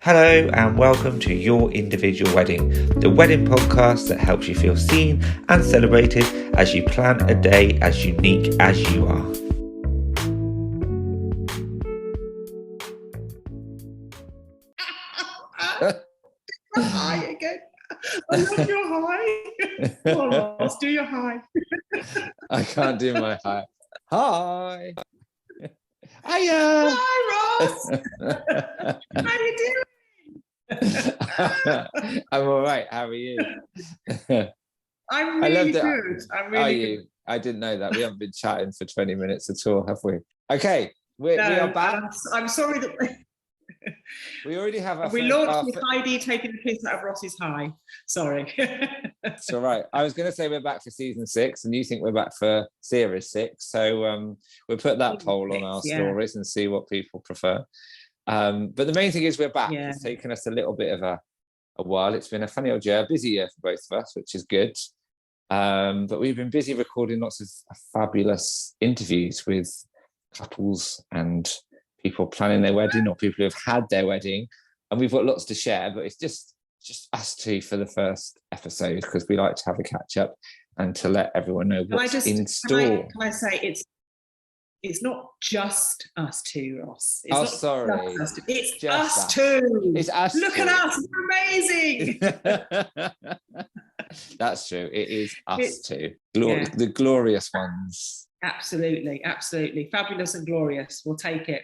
Hello and welcome to Your Individual Wedding, the wedding podcast that helps you feel seen and celebrated as you plan a day as unique as you are. Hi again. I love your high. Oh, let's do your high. I can't do my high. Hi. Hiya. Hi, Ross. How you doing? I'm all right. How are you? I'm really good. I'm really good. I didn't know that. We haven't been chatting for 20 minutes at all, have we? Okay, we are back. I'm sorry that we already have our. We launched with Heidi taking the piss out of Ross's high. Sorry. It's all right. I was going to say we're back for season 6, and you think we're back for series 6. So we'll put that poll on our stories and see what people prefer. But the main thing is we're back. Yeah. It's taken us a little bit of a while. It's been a funny old year, busy year for both of us, which is good. But we've been busy recording lots of fabulous interviews with couples and people planning their wedding or people who have had their wedding, and we've got lots to share, but it's just us two for the first episode because we like to have a catch up and to let everyone know what's in store. Can I say it's not just us two, Ross. It's sorry. It's just us two. It's us. Look at us. We're amazing. That's true. It is us two. The glorious ones. Absolutely. Fabulous and glorious. We'll take it.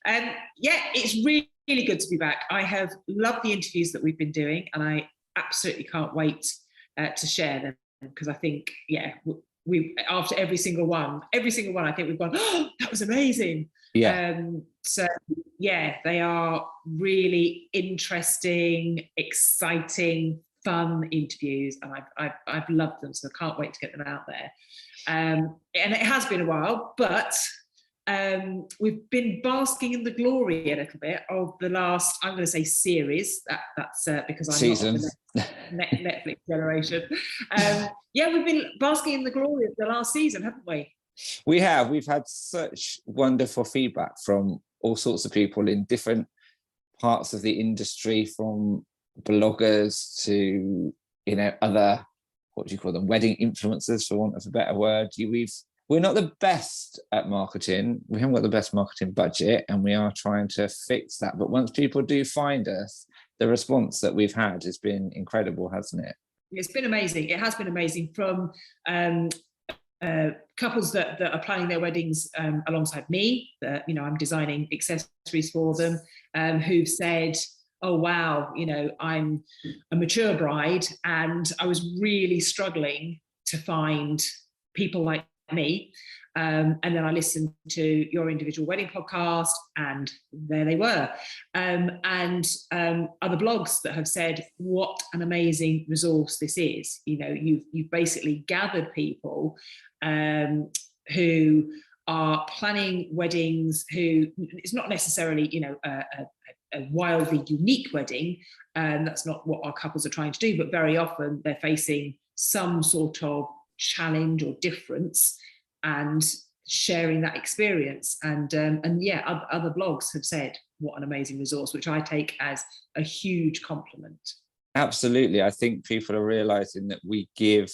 It's really, really good to be back. I have loved the interviews that we've been doing, and I absolutely can't wait to share them because I think, we after every single one, I think we've gone, oh, that was amazing. Yeah. They are really interesting, exciting, fun interviews, and I've loved them, so I can't wait to get them out there. And it has been a while, but we've been basking in the glory a little bit of the last, I'm going to say series. That's because I'm season. Not of the Netflix generation. We've been basking in the glory of the last season, haven't we? We have. We've had such wonderful feedback from all sorts of people in different parts of the industry, from bloggers to other, what do you call them, wedding influencers, for want of a better word. We're not the best at marketing. We haven't got the best marketing budget, and we are trying to fix that. But once people do find us, the response that we've had has been incredible, hasn't it? It's been amazing. It has been amazing from couples that are planning their weddings alongside me. I'm designing accessories for them, who've said, oh, wow, I'm a mature bride and I was really struggling to find people like me. And then I listened to your Individual Wedding podcast, and there they were. And other blogs that have said what an amazing resource this is. You've basically gathered people who are planning weddings, who it's not necessarily a wildly unique wedding, and that's not what our couples are trying to do, but very often they're facing some sort of challenge or difference and sharing that experience. And other blogs have said what an amazing resource, which I take as a huge compliment. Absolutely. I think people are realizing that we give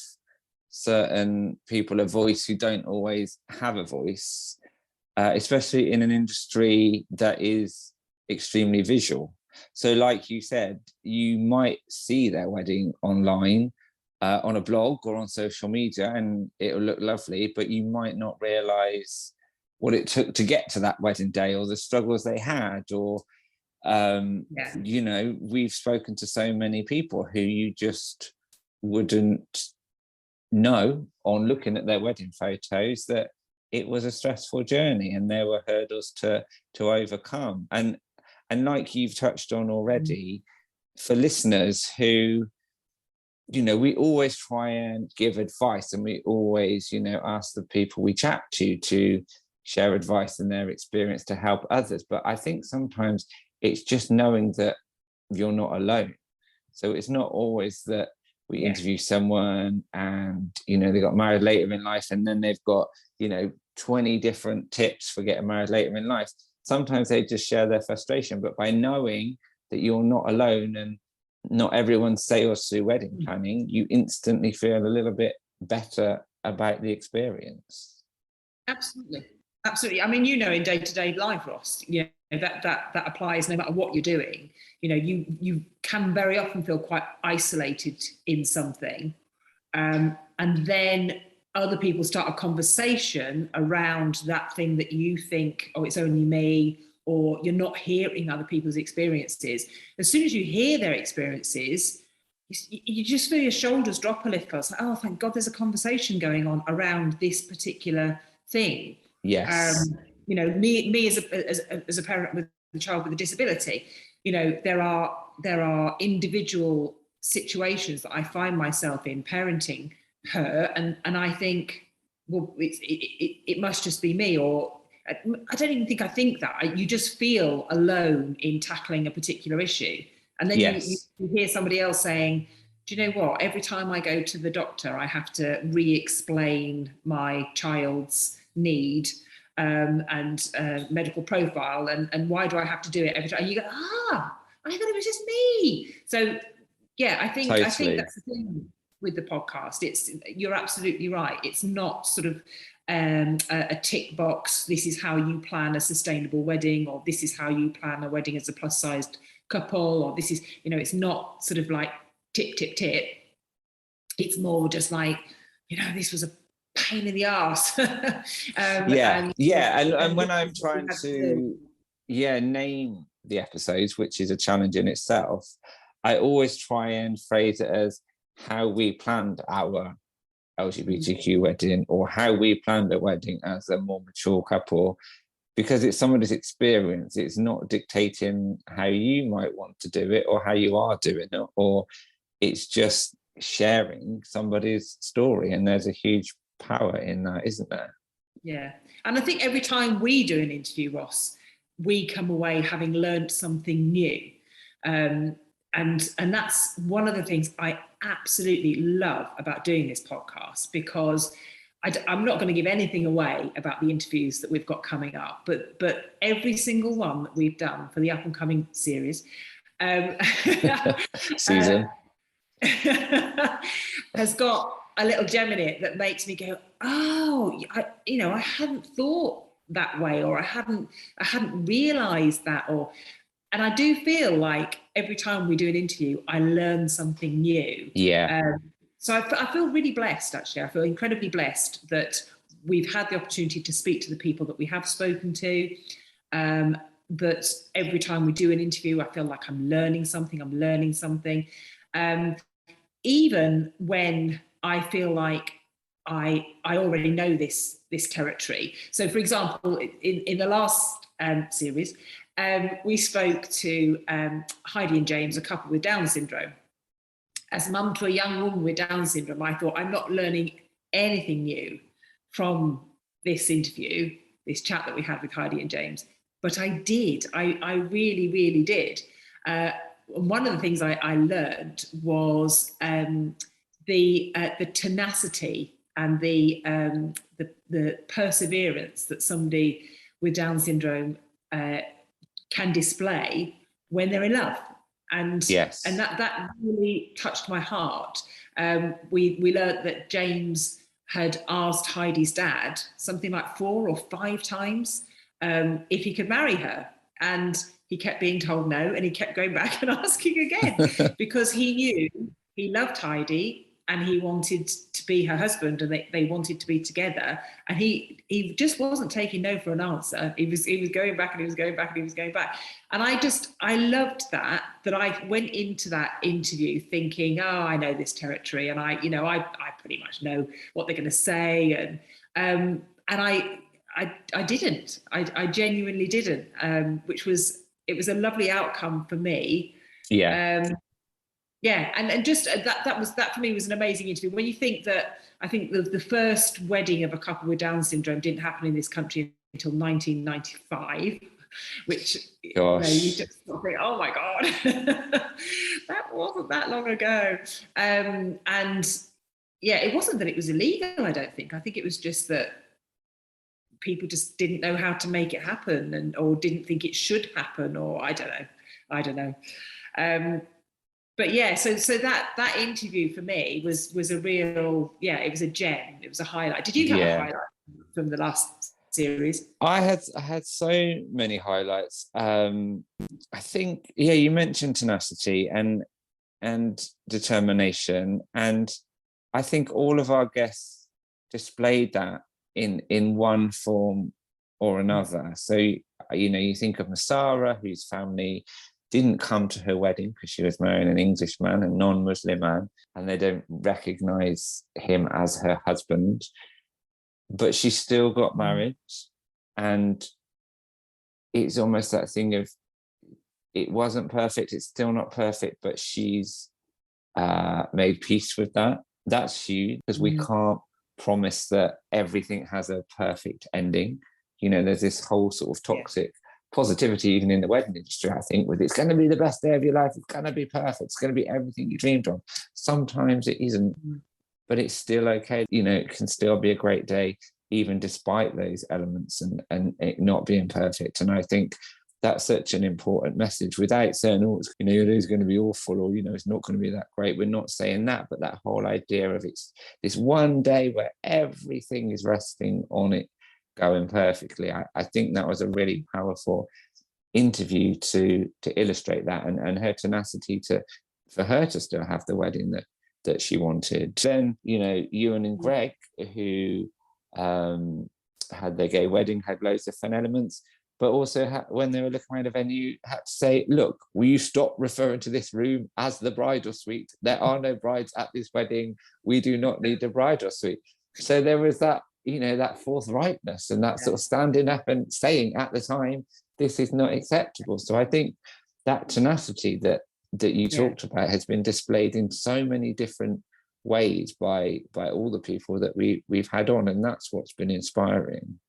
certain people a voice who don't always have a voice, especially in an industry that is extremely visual. So like you said, you might see their wedding online, on a blog or on social media, and it'll look lovely, but you might not realize what it took to get to that wedding day, or the struggles they had, or we've spoken to so many people who you just wouldn't know on looking at their wedding photos that it was a stressful journey and there were hurdles to overcome. And like you've touched on already, for listeners who, we always try and give advice, and we always, ask the people we chat to share advice and their experience to help others. But I think sometimes it's just knowing that you're not alone. So it's not always that we interview someone and, they got married later in life and then they've got, 20 different tips for getting married later in life. Sometimes they just share their frustration, but by knowing that you're not alone, and not everyone sails through wedding planning, you instantly feel a little bit better about the experience. Absolutely. Absolutely. I mean, in day-to-day life, Ross, that applies no matter what you're doing. You can very often feel quite isolated in something. And then other people start a conversation around that thing that you think, oh, it's only me, or you're not hearing other people's experiences. As soon as you hear their experiences, you just feel your shoulders drop a little. It's like, oh, thank God there's a conversation going on around this particular thing. Yes. Me as a parent with a child with a disability, there are individual situations that I find myself in parenting her, and I think, well, it must just be me, or I don't even think I think that. You just feel alone in tackling a particular issue. And then you hear somebody else saying, do you know what? Every time I go to the doctor, I have to re-explain my child's need and medical profile. And why do I have to do it every time? And you go, I thought it was just me. So, yeah, I think that's the thing with the podcast. You're absolutely right. It's not sort of a tick box. This is how you plan a sustainable wedding, or this is how you plan a wedding as a plus-sized couple, or this is, it's not sort of like tip. It's more just like, this was a pain in the arse. And when I'm trying to name the episodes, which is a challenge in itself, I always try and phrase it as how we planned our LGBTQ wedding, or how we planned a wedding as a more mature couple, because it's somebody's experience. It's not dictating how you might want to do it or how you are doing it, or it's just sharing somebody's story. And there's a huge power in that, isn't there? Yeah. And I think every time we do an interview, Ross, we come away having learned something new. And that's one of the things I absolutely love about doing this podcast, because I'm not going to give anything away about the interviews that we've got coming up, but every single one that we've done for the up and coming series season has got a little gem in it that makes me go, I hadn't thought that way, or I hadn't realised that, and I do feel like every time we do an interview, I learn something new. Yeah. So I feel really blessed, actually. I feel incredibly blessed that we've had the opportunity to speak to the people that we have spoken to. That every time we do an interview, I feel like I'm learning something. Even when I feel like I already know this territory. So, for example, in the last series, we spoke to Heidi and James, a couple with Down syndrome. As mum to a young woman with Down syndrome, I thought, I'm not learning anything new from this interview, this chat that we had with Heidi and James. But I did. I really, really did. One of the things I learned was the tenacity and the perseverance that somebody with Down syndrome can display when they're in love. And that really touched my heart. We learned that James had asked Heidi's dad something like 4 or 5 times if he could marry her, and he kept being told no, and he kept going back and asking again because he knew he loved Heidi and he wanted to be her husband, and they wanted to be together, and he just wasn't taking no for an answer. He was going back, and he was going back, and he was going back. And I loved that I went into that interview thinking, I know this territory, and I pretty much know what they're going to say, and I didn't. I genuinely didn't, it was a lovely outcome for me. Yeah. And just that for me was an amazing interview. When you think that, I think the first wedding of a couple with Down syndrome didn't happen in this country until 1995, which you just think, oh my God, that wasn't that long ago. And it wasn't that it was illegal, I don't think. I think it was just that people just didn't know how to make it happen, or didn't think it should happen, or I don't know. I don't know. But yeah, so that interview for me was a real, it was a gem. It was a highlight. Did you have a highlight from the last series? I had so many highlights. I think, you mentioned tenacity and determination, and I think all of our guests displayed that in one form or another. So you think of Masara, whose family didn't come to her wedding because she was marrying an Englishman, a non-Muslim man, and they don't recognize him as her husband, but she still got married. And it's almost that thing of, it wasn't perfect, it's still not perfect, but she's made peace with that. That's huge, because we can't promise that everything has a perfect ending. There's this whole sort of toxic positivity, even in the wedding industry, I think, with it's going to be the best day of your life, it's going to be perfect, it's going to be everything you dreamed of. Sometimes it isn't, but it's still okay. It can still be a great day, even despite those elements and it not being perfect. And I think that's such an important message, without saying, it is going to be awful, or, it's not going to be that great. We're not saying that, but that whole idea of it's this one day where everything is resting on it going perfectly. I think that was a really powerful interview to illustrate that, and her tenacity for her to still have the wedding that she wanted. Then, Ewan and Greg, who had their gay wedding, had loads of fun elements, but also when they were looking around the venue, had to say, look, will you stop referring to this room as the bridal suite? There are no brides at this wedding. We do not need a bridal suite. So there was that, that forthrightness and that sort of standing up and saying at the time, this is not acceptable. So I think that tenacity that you talked about has been displayed in so many different ways by all the people that we've had on, and that's what's been inspiring.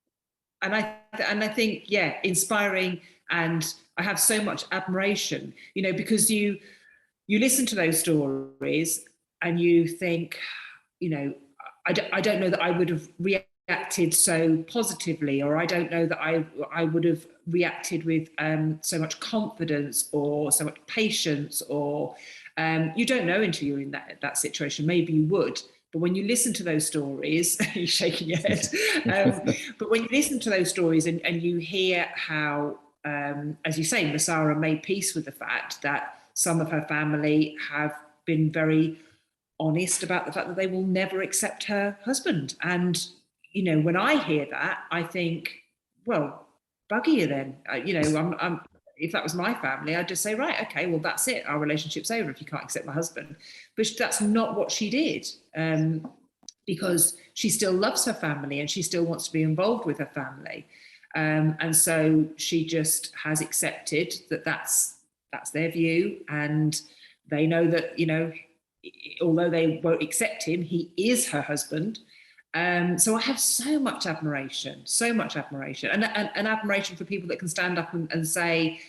And I think, inspiring, and I have so much admiration, because you listen to those stories and you think, I don't know that I would have reacted so positively, or I don't know that I would have reacted with so much confidence or so much patience, or you don't know until you're in that situation. Maybe you would. But when you listen to those stories, you're shaking your head. But when you listen to those stories and you hear how, as you say, Masara made peace with the fact that some of her family have been very honest about the fact that they will never accept her husband. And, when I hear that, I think, well, bugger you then. If that was my family, I'd just say, right, okay, well, that's it. Our relationship's over if you can't accept my husband. But that's not what she did, because she still loves her family and she still wants to be involved with her family. And so she just has accepted that that's their view. And they know that, although they won't accept him, he is her husband. So I have so much admiration, and admiration for people that can stand up and say,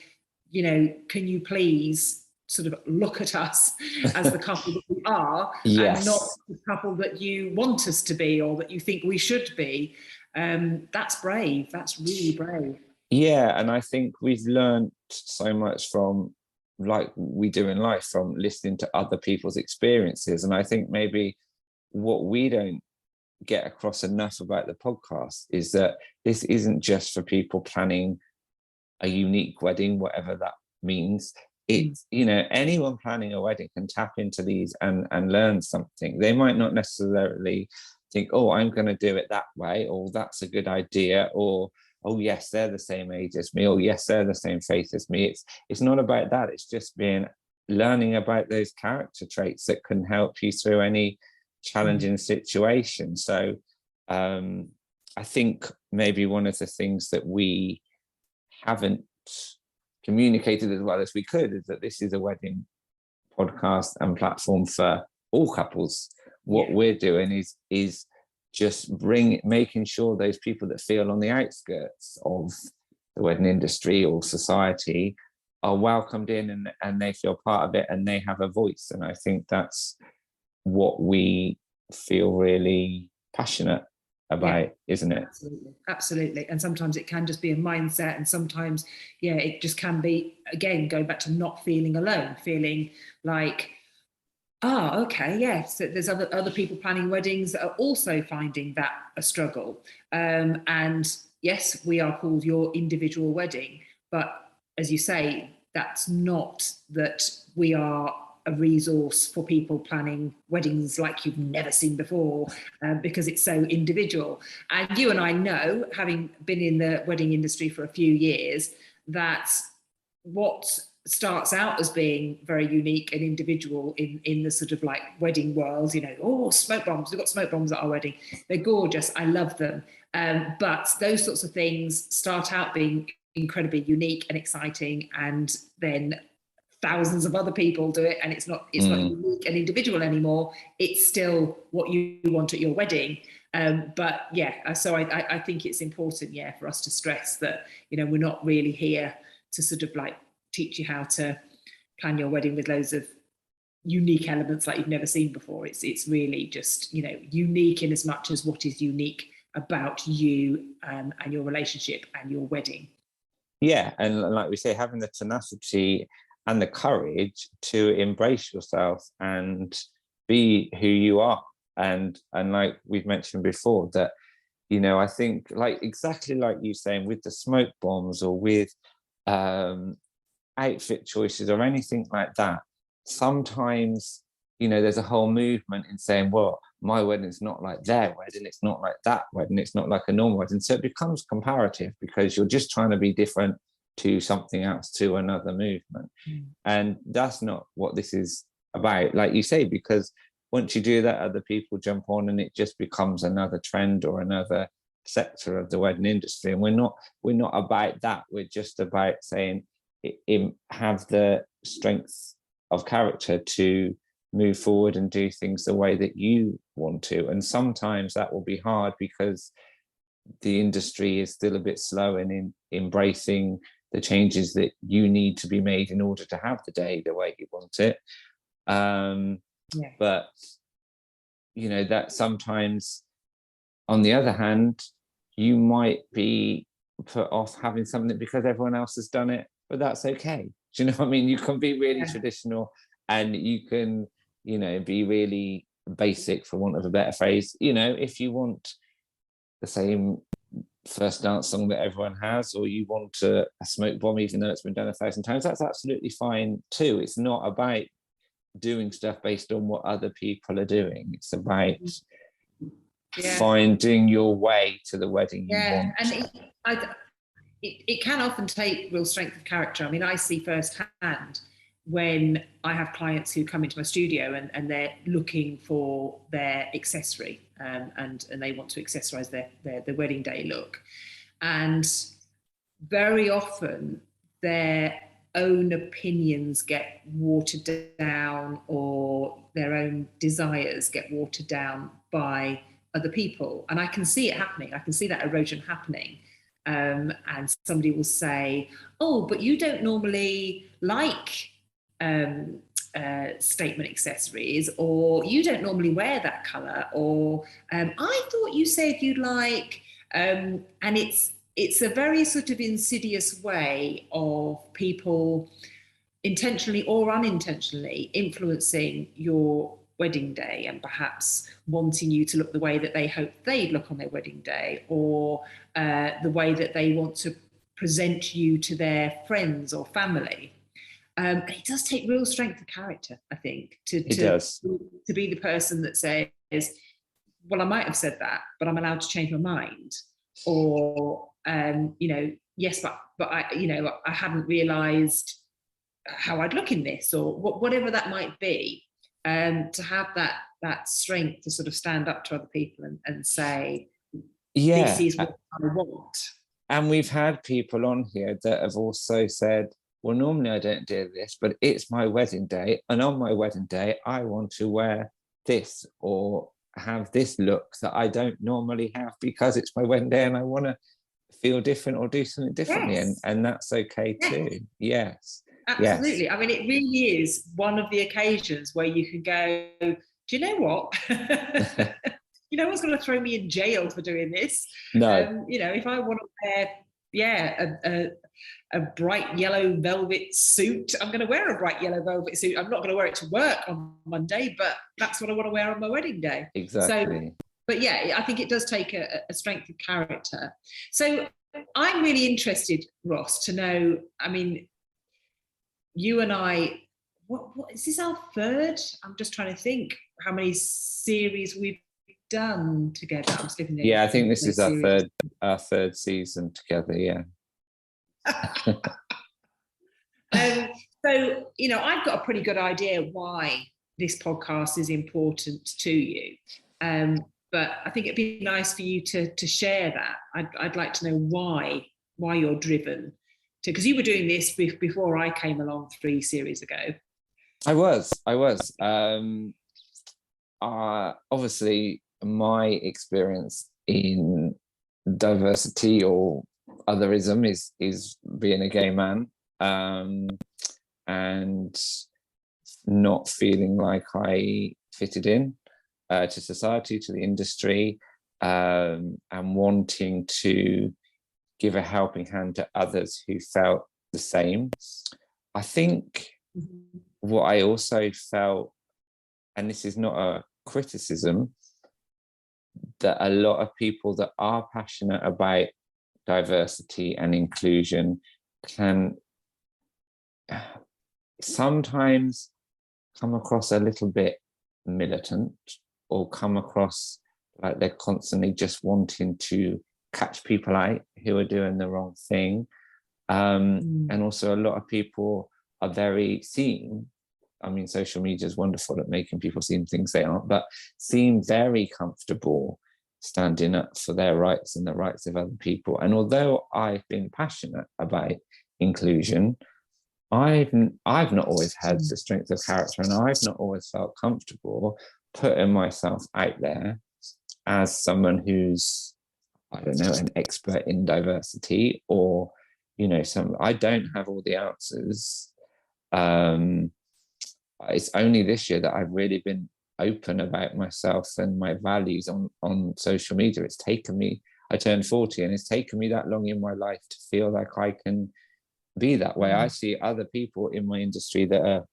can you please sort of look at us as the couple that we are, and not the couple that you want us to be or that you think we should be. That's brave. That's really brave. Yeah, and I think we've learned so much from, like we do in life, from listening to other people's experiences. And I think maybe what we don't get across enough about the podcast is that this isn't just for people planning a unique wedding, whatever that means. It's, anyone planning a wedding can tap into these and learn something. They might not necessarily think, oh, I'm going to do it that way, or that's a good idea, or oh yes, they're the same age as me, or yes, they're the same faith as me. It's not about that. It's just learning about those character traits that can help you through any challenging situation. So I think maybe one of the things that we haven't communicated as well as we could is that this is a wedding podcast and platform for all couples. What we're doing is just making sure those people that feel on the outskirts of the wedding industry or society are welcomed in, and they feel part of it and they have a voice. And I think that's what we feel really passionate about, isn't it? Absolutely. And sometimes it can just be a mindset, and sometimes, it just can be, again, going back to not feeling alone, feeling like, okay, yes, so there's other people planning weddings that are also finding that a struggle. And yes, we are called Your Individual Wedding, but as you say, that's not that we are a resource for people planning weddings like you've never seen before, because it's so individual. And you and I know, having been in the wedding industry for a few years, that what starts out as being very unique and individual in the sort of like wedding world, smoke bombs, we've got smoke bombs at our wedding, they're gorgeous, I love them, but those sorts of things start out being incredibly unique and exciting, and then thousands of other people do it, and it's not unique and individual anymore. It's still what you want at your wedding. But so I think it's important, for us to stress that, we're not really here to sort of like teach you how to plan your wedding with loads of unique elements like you've never seen before. It's really just, unique in as much as what is unique about you and your relationship and your wedding. Yeah, and like we say, having the tenacity and the courage to embrace yourself and be who you are. And like we've mentioned before, that, I think, like exactly like you saying, with the smoke bombs or with outfit choices or anything like that, sometimes, there's a whole movement in saying, well, my wedding's not like their wedding, it's not like that wedding, it's not like a normal wedding. So it becomes comparative, because you're just trying to be different to something else, to another movement. And that's not what this is about, like you say, because once you do that, other people jump on and it just becomes another trend or another sector of the wedding industry. And we're not about that. We're just about saying, have the strength of character to move forward and do things the way that you want to. And sometimes that will be hard, because the industry is still a bit slow in embracing the changes that you need to be made in order to have the day the way you want it. But that sometimes, on the other hand, you might be put off having something because everyone else has done it, but that's okay. Do you know what I mean? You can be really traditional, and you can, be really basic, for want of a better phrase. If you want the same first dance song that everyone has, or you want a smoke bomb even though it's been done 1,000 times, that's absolutely fine too. It's not about doing stuff based on what other people are doing. It's about finding your way to the wedding you want. And it can often take real strength of character. I mean, I see firsthand when I have clients who come into my studio and they're looking for their accessory, and they want to accessorize their wedding day look. And very often their own opinions get watered down, or their own desires get watered down by other people. And I can see it happening. I can see that erosion happening. And somebody will say, oh, but you don't normally like statement accessories, or you don't normally wear that colour, or I thought you said you'd like, and it's a very sort of insidious way of people intentionally or unintentionally influencing your wedding day, and perhaps wanting you to look the way that they hope they'd look on their wedding day, or the way that they want to present you to their friends or family. And it does take real strength of character, I think, to be the person that says, well, I might have said that, but I'm allowed to change my mind. Or, yes, but I hadn't realised how I'd look in this, or whatever that might be. To have that strength to sort of stand up to other people and say, this is what I want. And we've had people on here that have also said, well, normally I don't do this, but it's my wedding day, and on my wedding day I want to wear this or have this look that I don't normally have because it's my wedding day and I want to feel different or do something differently. And that's okay too. Yes. Absolutely. Yes. I mean, it really is one of the occasions where you can go, do you know what? no one's going to throw me in jail for doing this. No. If I want to wear, a bright yellow velvet suit, I'm going to wear a bright yellow velvet suit. I'm not going to wear it to work on Monday, but that's what I want to wear on my wedding day. Exactly. So, but yeah, I think it does take a strength of character. So I'm really interested, Ross, to know, I mean, you and I, what is this, our third? I'm just trying to think how many series we've done together. I'm slipping there. Yeah, I think this is our third season together. Yeah. So, I've got a pretty good idea why this podcast is important to you. But I think it'd be nice for you to share that. I'd like to know why you're driven to, because you were doing this before I came along 3 series ago. I was. Obviously, my experience in diversity or otherism is being a gay man, and not feeling like I fitted in to society, to the industry, and wanting to give a helping hand to others who felt the same. I think what I also felt, and this is not a criticism, that a lot of people that are passionate about diversity and inclusion can sometimes come across a little bit militant, or come across like they're constantly just wanting to catch people out who are doing the wrong thing. And also a lot of people are very social media is wonderful at making people seem things they aren't, but seem very comfortable standing up for their rights and the rights of other people. And although I've been passionate about inclusion, I've not always had the strength of character, and I've not always felt comfortable putting myself out there as someone who's, I don't know, an expert in diversity, or, I don't have all the answers. It's only this year that I've really been open about myself and my values on social media. It's taken me, I turned 40, and it's taken me that long in my life to feel like I can be that way. I see other people in my industry that are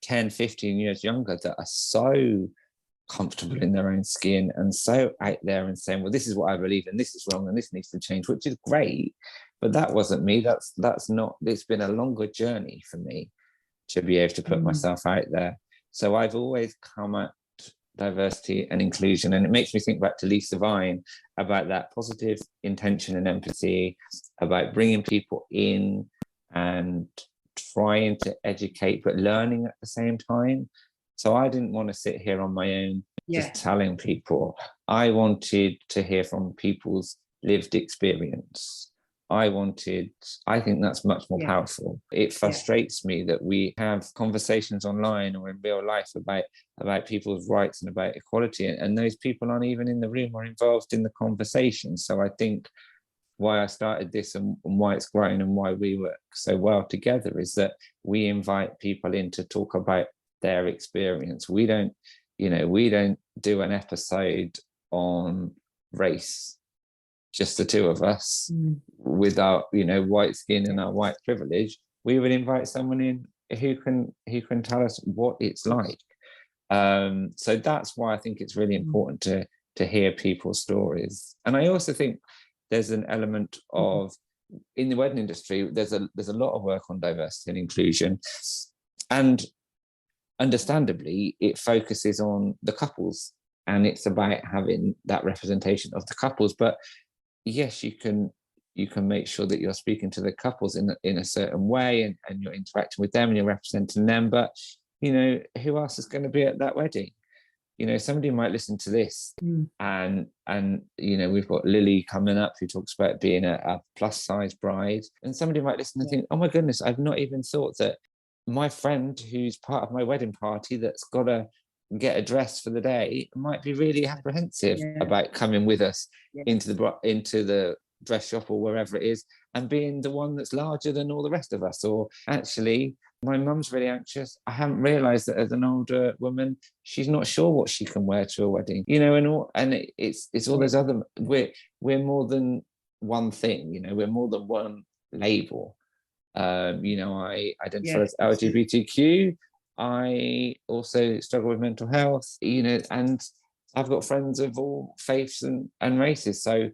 10, 15 years younger that are so comfortable in their own skin and so out there and saying, well, this is what I believe and this is wrong and this needs to change, which is great. But that wasn't me. That's not, it's been a longer journey for me to be able to put myself out there. So I've always come at diversity and inclusion, and it makes me think back to Lisa Vine about that positive intention and empathy, about bringing people in and trying to educate but learning at the same time. So I didn't want to sit here on my own just telling people. I wanted to hear from people's lived experience. I think that's much more powerful. It frustrates me that we have conversations online or in real life about people's rights and about equality, and those people aren't even in the room or involved in the conversation. So I think why I started this and why it's grown and why we work so well together is that we invite people in to talk about their experience. We don't do an episode on race, just the two of us, with our white skin and our white privilege. We would invite someone in who can tell us what it's like. So that's why I think it's really important to hear people's stories. And I also think there's an element of, in the wedding industry, there's a lot of work on diversity and inclusion, and understandably it focuses on the couples and it's about having that representation of the couples. But yes, you can make sure that you're speaking to the couples in a certain way, and you're interacting with them and you're representing them. But who else is going to be at that wedding? Somebody might listen to this and we've got Lily coming up who talks about being a plus size bride, and somebody might listen and think, oh my goodness, I've not even thought that my friend who's part of my wedding party that's got to get a dress for the day might be really apprehensive about coming with us into the dress shop or wherever it is, and being the one that's larger than all the rest of us. Or actually my mum's really anxious. I haven't realised that as an older woman, she's not sure what she can wear to a wedding, it's all those other, we're more than one thing, we're more than one label. I identify as LGBTQ. I also struggle with mental health, and I've got friends of all faiths and races. So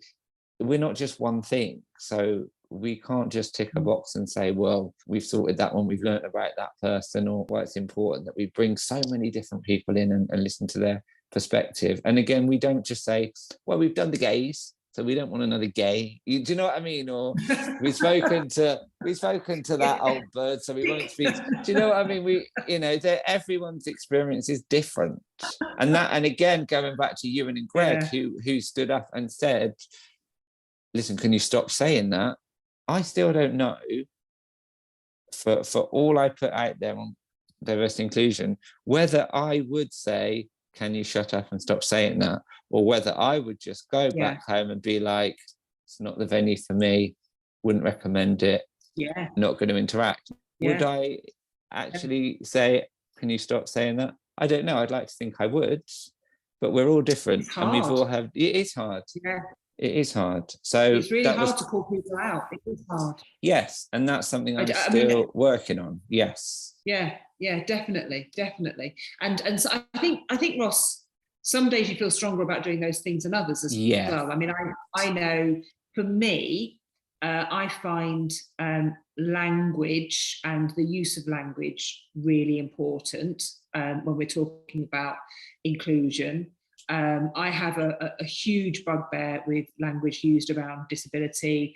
we're not just one thing. So we can't just tick a box and say, well, we've sorted that one, we've learned about that person, or why it's important that we bring so many different people in and listen to their perspective. And again, we don't just say, well, we've done the gays, so we don't want another gay. Do you know what I mean? Or we've spoken to that old bird, so we won't speak. Do you know what I mean? Everyone's experience is different. And again, going back to Ewan and Greg, who stood up and said, listen, can you stop saying that? I still don't know, for all I put out there on diversity inclusion, whether I would say, can you shut up and stop saying that? Or whether I would just go back home and be like, it's not the venue for me, wouldn't recommend it, not going to interact. Would I actually say, can you stop saying that? I don't know. I'd like to think I would, but we're all different. And we've all had, it is hard. Yeah. It is hard. So it's really hard to call people out. It is hard. Yes, and that's something I'm still working on. Yes. Yeah, definitely. And so I think Ross, some days you feel stronger about doing those things than others as well. I mean, I know for me, I find language and the use of language really important when we're talking about inclusion. I have a huge bugbear with language used around disability,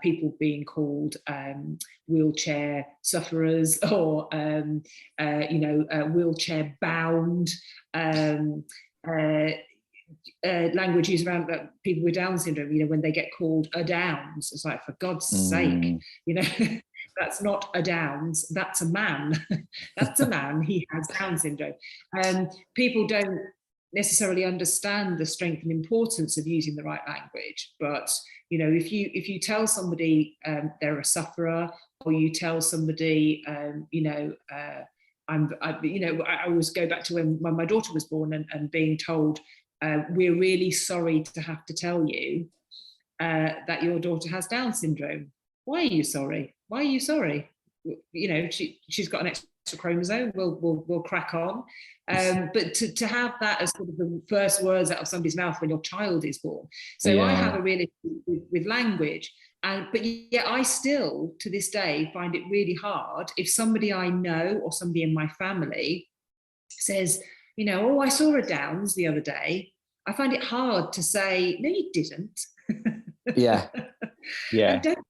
people being called wheelchair sufferers or, wheelchair bound, language used around people with Down syndrome, when they get called a Downs. It's like, for God's sake, that's not a Downs, that's a man. That's a man, he has Down syndrome. People don't necessarily understand the strength and importance of using the right language, but if you tell somebody they're a sufferer, or you tell somebody I always go back to when my daughter was born and being told, we're really sorry to have to tell you that your daughter has Down syndrome. Why are you sorry? She's got an extra chromosome. We'll crack on. But to have that as sort of the first words out of somebody's mouth when your child is born. So I have a really with language, but yet I still to this day find it really hard if somebody I know or somebody in my family says, I saw a Downs the other day. I find it hard to say, no, you didn't. Yeah.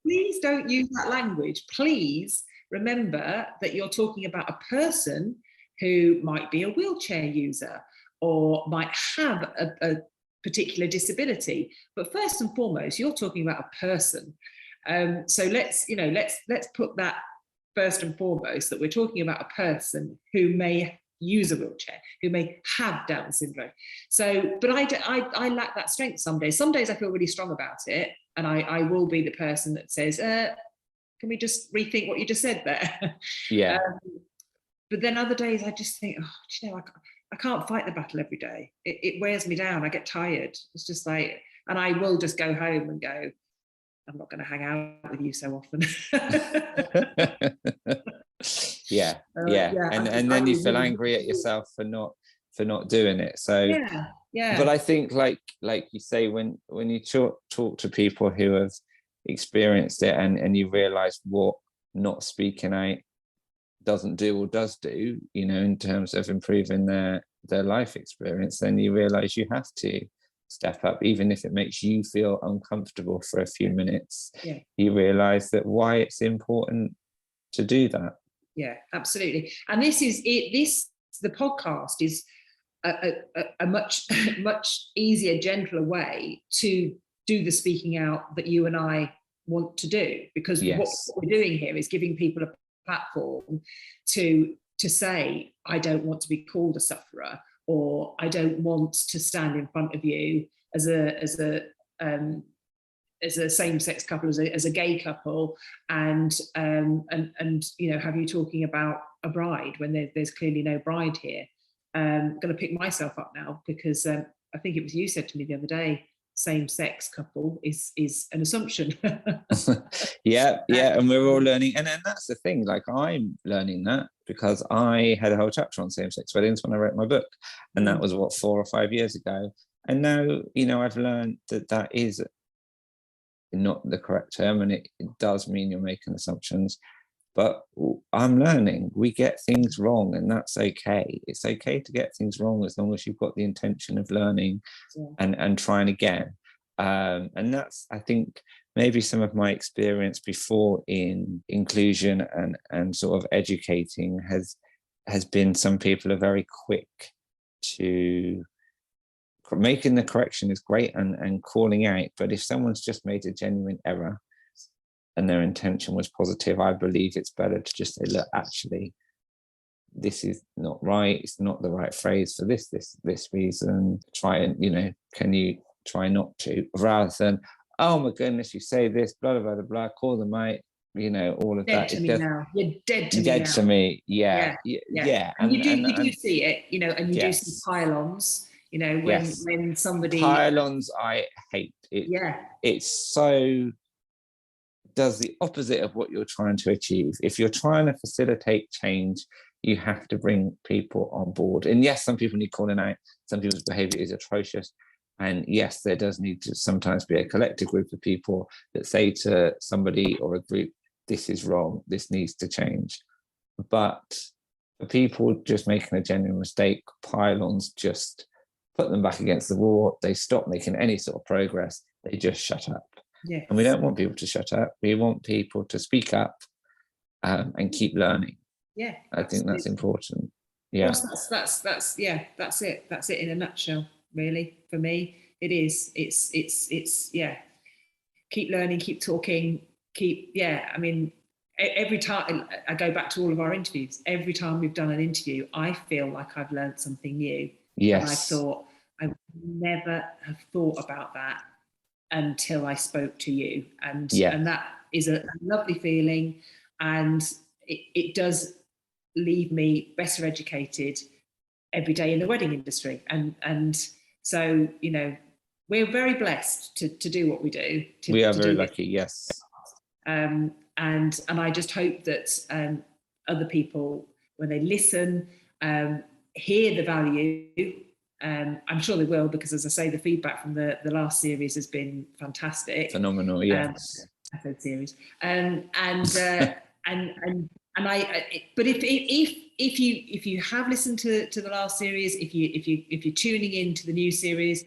Please don't use that language. Please remember that you're talking about a person who might be a wheelchair user or might have a particular disability. But first and foremost, you're talking about a person. So let's put that first and foremost, that we're talking about a person who may use a wheelchair, who may have Down syndrome. So, but I lack that strength some days. Some days I feel really strong about it, and I will be the person that says, can we just rethink what you just said there? Yeah. But then other days I just think, I can't fight the battle every day. It wears me down. I get tired. It's just like, and I will just go home and go, I'm not going to hang out with you so often. Yeah. And then you feel angry at yourself for not doing it. So yeah. But I think like you say, when you talk to people who have experienced it and you realize what not speaking out doesn't do or does do, in terms of improving their life experience, then you realize you have to step up, even if it makes you feel uncomfortable for a few minutes. You realize that why it's important to do that. Yeah, absolutely. And the podcast is a much easier, gentler way to do the speaking out that you and I want to do, because what we're doing here is giving people a platform to say, I don't want to be called a sufferer, or I don't want to stand in front of you as a as a same-sex couple, as a gay couple, and you know, have you talking about a bride when there's clearly no bride here. Going to pick myself up now, because I think it was you said to me the other day, same-sex couple is an assumption. yeah, and we're all learning, and that's the thing. Like, I'm learning that because I had a whole chapter on same-sex weddings when I wrote my book, and that was what, 4 or 5 years ago. And now, you know, I've learned that is not the correct term, and it does mean you're making assumptions. But I'm learning we get things wrong, and that's okay. It's okay to get things wrong as long as you've got the intention of learning and trying again. And that's, I think, maybe some of my experience before in inclusion and sort of educating has been, some people are very quick to making the correction is great and calling out. But if someone's just made a genuine error and their intention was positive, I believe it's better to just say, look, actually, this is not right. It's not the right phrase for this reason. Try and, you know, can you try not to, rather than, oh my goodness, you say this, blah, blah, blah, blah, call them out, you know, all of dead that. To me now. You're dead to me dead now. to me. Yeah. And you do see it, you know, and you do see pylons, you know, when somebody pylons, I hate it. It's so does the opposite of what you're trying to achieve. If you're trying to facilitate change, you have to bring people on board. And yes, some people need calling out. Some people's behavior is atrocious. And yes, there does need to sometimes be a collective group of people that say to somebody or a group, this is wrong, this needs to change. But for people just making a genuine mistake, pylons just put them back against the wall. They stop making any sort of progress. They just shut up. Yes. And we don't want people to shut up. We want people to speak up and keep learning. Yeah, I think that's important. Yeah, that's it. That's it in a nutshell, really. For me, it is. It's yeah. Keep learning, keep talking, I mean, every time I go back to all of our interviews, every time we've done an interview, I feel like I've learned something new. Yes. And I thought, I would never have thought about that until I spoke to you. And that is a lovely feeling. And it does leave me better educated every day in the wedding industry. And so, you know, we're very blessed to do what we do. We are very lucky, yes. And I just hope that other people, when they listen, hear the value. I'm sure they will, because, as I say, the feedback from the last series has been fantastic. Phenomenal, yes. Episode series, but if you have listened to the last series, if you're tuning in to the new series,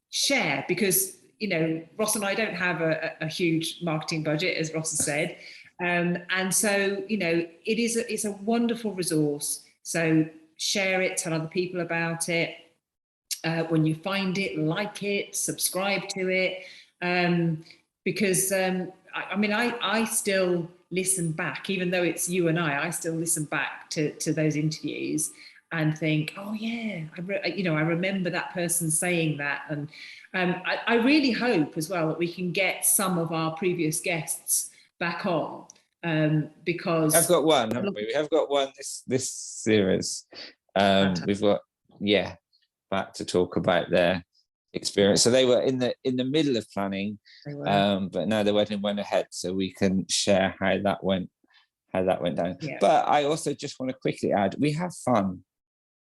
share, because, you know, Ross and I don't have a huge marketing budget, as Ross has said, and so, you know, it's a wonderful resource. So share it, tell other people about it. When you find it, like it, subscribe to it, because I mean, I still listen back, even though it's you and I still listen back to those interviews and think, oh yeah, I remember that person saying that. And I really hope as well that we can get some of our previous guests back on, because I've got one, haven't we? We have got one this series. We've got back to talk about their experience. So they were in the middle of planning, but now the wedding went ahead, so we can share how that went down. Yeah. But I also just want to quickly add, we have fun.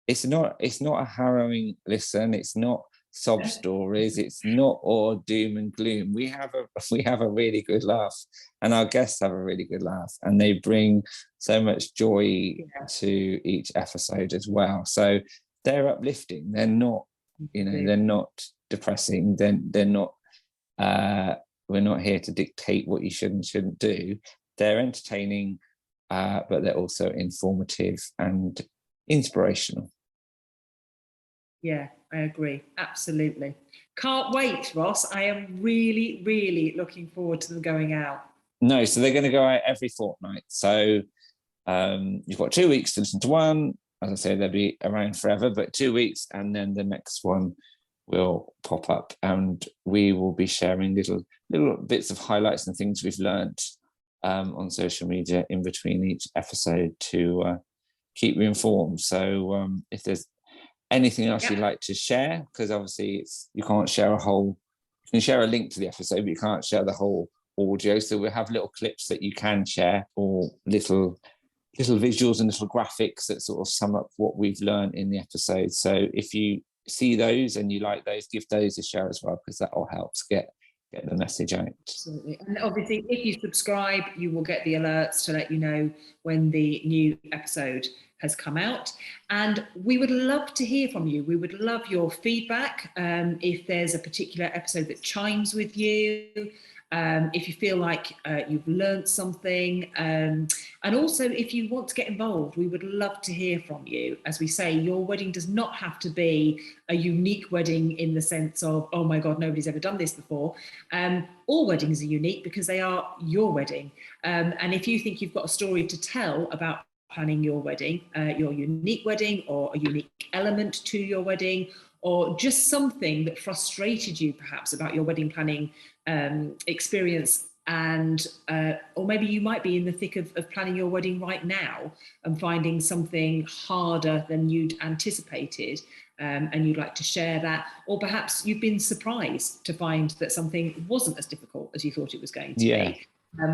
It's not a harrowing listen. It's not sob stories. It's not all doom and gloom. We have a really good laugh, and our guests have a really good laugh, and they bring so much joy to each episode as well. So they're uplifting. They're not, you know, they're not depressing. They're not. We're not here to dictate what you should and shouldn't do. They're entertaining, but they're also informative and inspirational. Yeah, I agree. Absolutely. Can't wait, Ross. I am really, really looking forward to them going out. No, so they're going to go out every fortnight. So you've got 2 weeks to listen to one. As I say, they'll be around forever, but 2 weeks, and then the next one will pop up, and we will be sharing little bits of highlights and things we've learned on social media in between each episode to keep you informed. So if there's anything else you'd like to share, because obviously you can't share you can share a link to the episode, but you can't share the whole audio. So we'll have little clips that you can share, or little visuals and little graphics that sort of sum up what we've learned in the episode. So if you see those and you like those, give those a share as well, because that all helps get the message out. Absolutely. And obviously, if you subscribe, you will get the alerts to let you know when the new episode has come out. And we would love to hear from you. We would love your feedback. If there's a particular episode that chimes with you, if you feel like you've learned something, and also if you want to get involved, we would love to hear from you. As we say, your wedding does not have to be a unique wedding in the sense of, oh my God, nobody's ever done this before. All weddings are unique because they are your wedding. And if you think you've got a story to tell about planning your wedding, your unique wedding, or a unique element to your wedding, or just something that frustrated you perhaps about your wedding planning experience, and or maybe you might be in the thick of planning your wedding right now and finding something harder than you'd anticipated, and you'd like to share that, or perhaps you've been surprised to find that something wasn't as difficult as you thought it was going to be.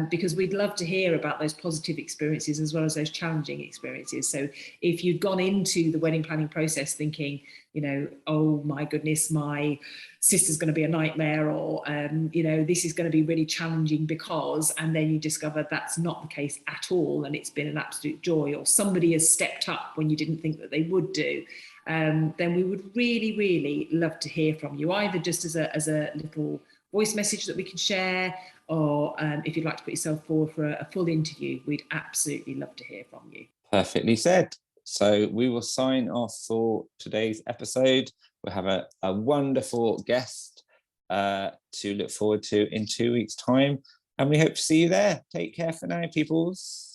Because we'd love to hear about those positive experiences as well as those challenging experiences. So if you'd gone into the wedding planning process thinking, you know, oh my goodness, my sister's going to be a nightmare, or, you know, this is going to be really challenging because, and then you discover that's not the case at all, and it's been an absolute joy, or somebody has stepped up when you didn't think that they would do, then we would really, really love to hear from you, either just as a little voice message that we can share, or if you'd like to put yourself forward for a full interview, we'd absolutely love to hear from you. Perfectly said. So we will sign off for today's episode. We'll have a wonderful guest to look forward to in 2 weeks' time, and we hope to see you there. Take care for now, peoples.